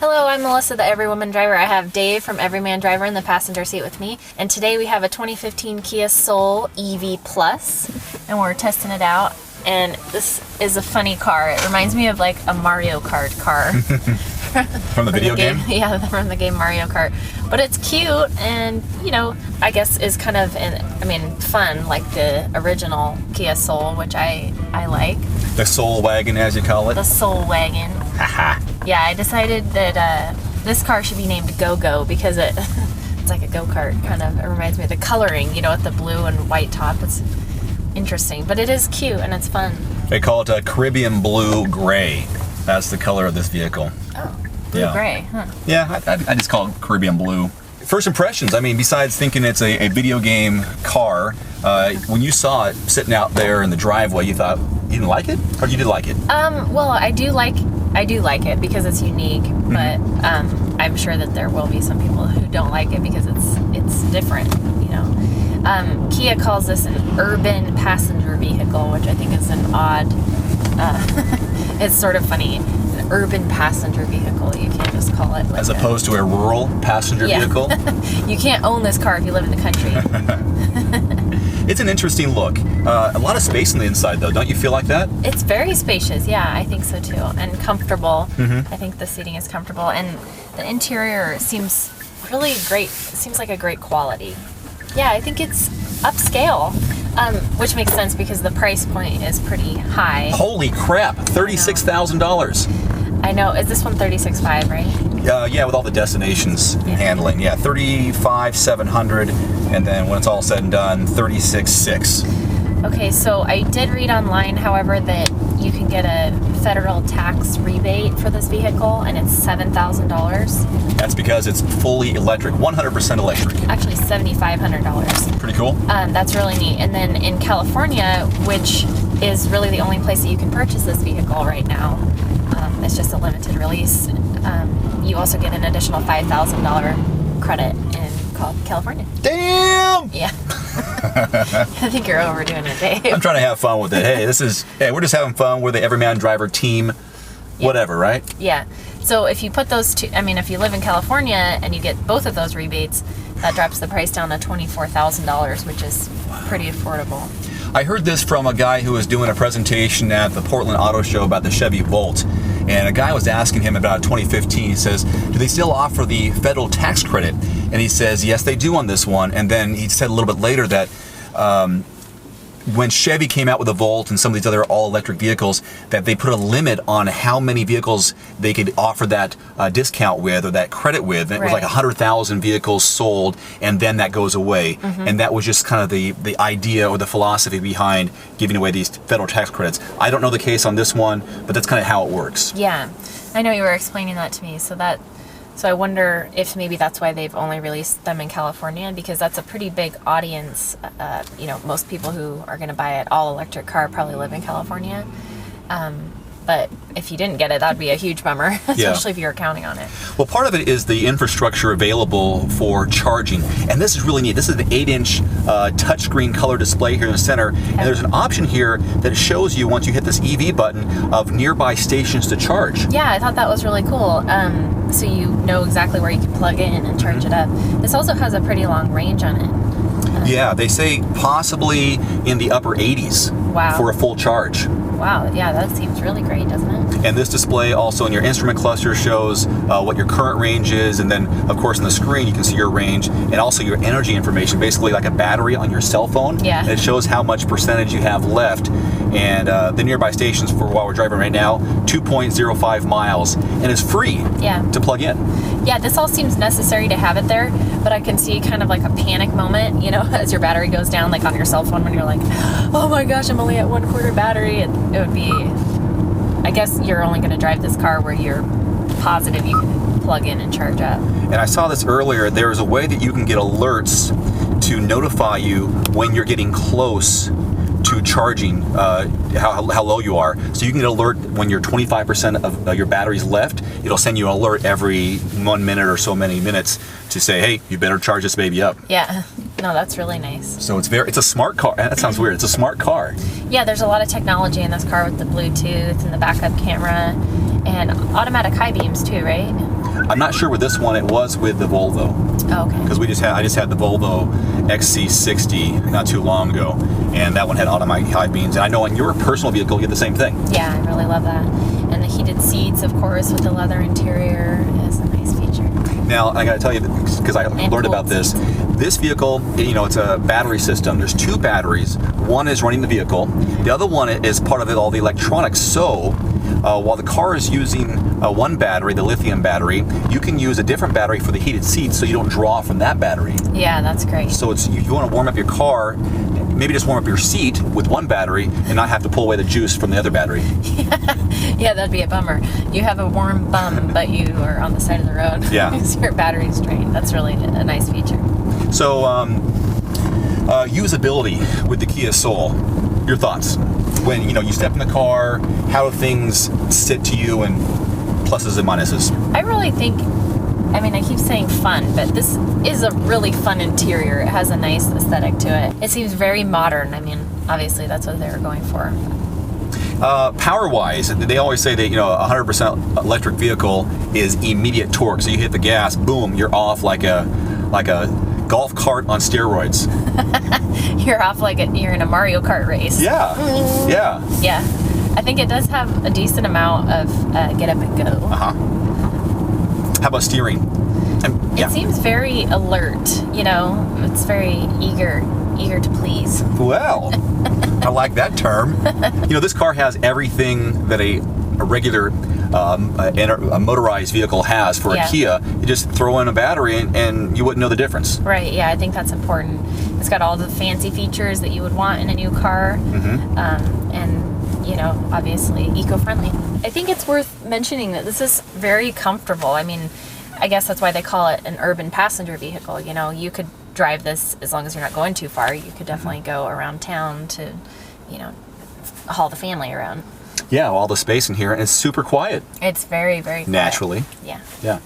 Hello, I'm Melissa, the Everywoman driver. I have Dave from Everyman driver in the passenger seat with me. And today we have a 2015 Kia Soul EV Plus, and we're testing it out. And this is a funny car. It reminds me of like a Mario Kart car. From the video game? Yeah, from the game Mario Kart. But it's cute and, you know, I guess is kind of, fun, like the original Kia Soul, which I like. The Soul Wagon, as you call it? The Soul Wagon. Haha. Yeah, I decided that this car should be named Go-Go because it's like a go-kart kind of. It reminds me of the coloring, you know, with the blue and white top. It's interesting, but it is cute and it's fun. They call it a Caribbean Blue Gray. That's the color of this vehicle. Oh, blue gray, huh? Yeah, I just call it Caribbean Blue. First impressions, I mean, besides thinking it's a video game car, when you saw it sitting out there in the driveway, you thought, you didn't like it? Or you did like it? Well, I do like it because it's unique, but I'm sure that there will be some people who don't like it because it's different, you know. Kia calls this an urban passenger vehicle, which I think is an odd, it's sort of funny. An urban passenger vehicle, you can't just call it like as opposed to a rural passenger vehicle? You can't own this car if you live in the country. It's an interesting look. A lot of space on the inside, though. Don't you feel like that? It's very spacious. Yeah, I think so too. And comfortable. I think the seating is comfortable. And the interior seems really great. It seems like a great quality. Yeah, I think it's upscale, which makes sense because the price point is pretty high. Holy crap, $36,000. I know. Is this one $36,500, right? Yeah, with all the destinations handling. Yeah, $35,700, and then when it's all said and done, $36,600. Okay, so I did read online, however, that you can get a federal tax rebate for this vehicle, and it's $7,000. That's because it's fully electric, 100% electric. Actually, $7,500. Pretty cool. That's really neat. And then in California, which is really the only place that you can purchase this vehicle right now, it's just a limited release. You also get an additional $5,000 credit in California. Damn! Yeah. I think you're overdoing it, Dave. I'm trying to have fun with it. Hey, we're just having fun. We're the Everyman driver team, whatever, right? Yeah. So if you put those two, if you live in California and you get both of those rebates, that drops the price down to $24,000, which is pretty affordable. I heard this from a guy who was doing a presentation at the Portland Auto Show about the Chevy Volt, and a guy was asking him about 2015. He says, do they still offer the federal tax credit? And he says, yes, they do on this one. And then he said a little bit later that when Chevy came out with the Volt and some of these other all-electric vehicles, that they put a limit on how many vehicles they could offer that discount with or that credit with. And it was like 100,000 vehicles sold, and then that goes away. And that was just kind of the idea or the philosophy behind giving away these federal tax credits. I don't know the case on this one, but that's kind of how it works. Yeah, I know you were explaining that to me. So I wonder if maybe that's why they've only released them in California, because that's a pretty big audience. Most people who are going to buy an all-electric car probably live in California. But if you didn't get it, that'd be a huge bummer, especially if you were counting on it. Well, part of it is the infrastructure available for charging. And this is really neat. This is an 8-inch touchscreen color display here in the center. And there's an option here that shows you, once you hit this EV button, of nearby stations to charge. Yeah, I thought that was really cool. So you know exactly where you can plug in and charge it up. This also has a pretty long range on it. Yeah, they say possibly in the upper 80s for a full charge. Wow, yeah, that seems really great, doesn't it? And this display also in your instrument cluster shows what your current range is, and then of course on the screen you can see your range and also your energy information, basically like a battery on your cell phone. Yeah. And it shows how much percentage you have left. And the nearby stations for while we're driving right now, 2.05 miles, and it's free to plug in. Yeah, this all seems necessary to have it there, but I can see kind of like a panic moment, as your battery goes down, like on your cell phone when you're like, oh my gosh, I'm only at 1/4 battery. It would be, I guess you're only going to drive this car where you're positive you can plug in and charge up. And I saw this earlier, there is a way that you can get alerts to notify you when you're getting close to charging, how low you are. So you can get an alert when you're 25% of your battery's left. It'll send you an alert every 1 minute or so many minutes to say, hey, you better charge this baby up. Yeah, no, that's really nice. So it's a smart car. That sounds weird. It's a smart car. Yeah, there's a lot of technology in this car with the Bluetooth and the backup camera and automatic high beams too, right? I'm not sure with this one. It was with the Volvo. Oh, okay. Because I just had the Volvo XC60 not too long ago, and that one had automatic high beams. And I know on your personal vehicle, you get the same thing. Yeah, I really love that. And the heated seats, of course, with the leather interior is a nice feature. Now, I got to tell you, because I learned about this, this vehicle, it's a battery system. There's 2 batteries. One is running the vehicle. The other one is part of all the electronics. So while the car is using one battery, the lithium battery, you can use a different battery for the heated seats so you don't draw from that battery. Yeah, that's great. So if you want to warm up your car, maybe just warm up your seat with one battery and not have to pull away the juice from the other battery. Yeah, that'd be a bummer. You have a warm bum, but you are on the side of the road. Yeah. Because your battery's drained. That's really a nice feature. So, usability with the Kia Soul. Your thoughts? When you step in the car, how do things sit to you, and pluses and minuses? I really think, I keep saying fun, but this is a really fun interior. It has a nice aesthetic to it. It seems very modern. Obviously that's what they were going for. Power-wise, they always say that 100% electric vehicle is immediate torque. So you hit the gas, boom, you're off like a golf cart on steroids. You're off like you're in a Mario Kart race. Yeah. Yeah. I think it does have a decent amount of get up and go. How about steering? It seems very alert. It's very eager to please. Well, I like that term. This car has everything that a regular a motorized vehicle has for a Kia. You just throw in a battery and you wouldn't know the difference. Right, yeah, I think that's important. It's got all the fancy features that you would want in a new car. And obviously eco-friendly. I think it's worth mentioning that this is very comfortable. I guess that's why they call it an urban passenger vehicle. You could drive this as long as you're not going too far. You could definitely go around town to, haul the family around. Yeah, all the space in here, and it's super quiet. It's very, very quiet. Naturally. Yeah. Yeah.